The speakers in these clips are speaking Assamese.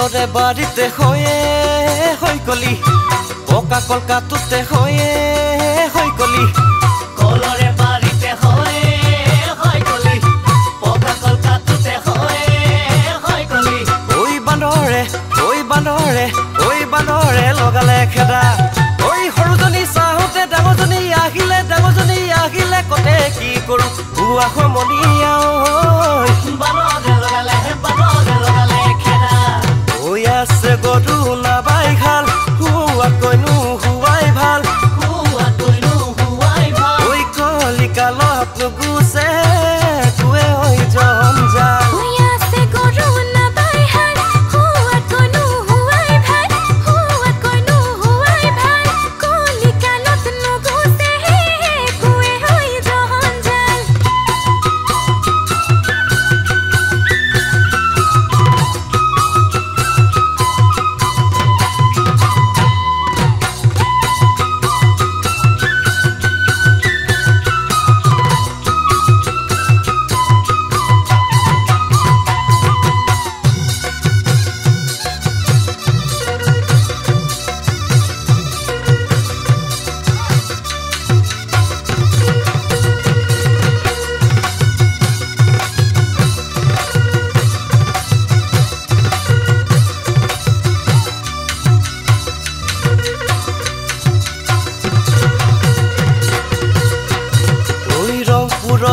কলরে বাড়িতে হয়ে হইকলি পকা কলকাতুতে হয়ে হইকলি কলরে বাড়িতে হয়ে হইকলি পকা কলকাতুতে হয়ে হইকলি ওই বান্দরে লগালে খেদা ওই সৰুজনী চাহোতে ডাঙৰজনী আহিলে কতে কি কৰো বুৱা সমনীয়া বানৰে লগালে খেদা ওই আছে গৰু নাবাই খাল হুৱাত কৈনো হুৱাই ভাল ওই কলিকালত নুগুছে তুৱে ঐ জঞ্জাল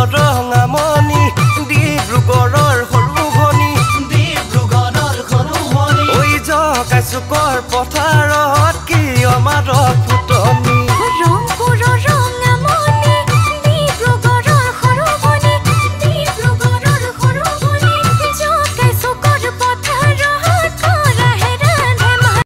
ৰঙামণি ডিব্ৰুগড়ৰ সৰু ভনী ঐ জকাইচুকৰ পথাৰ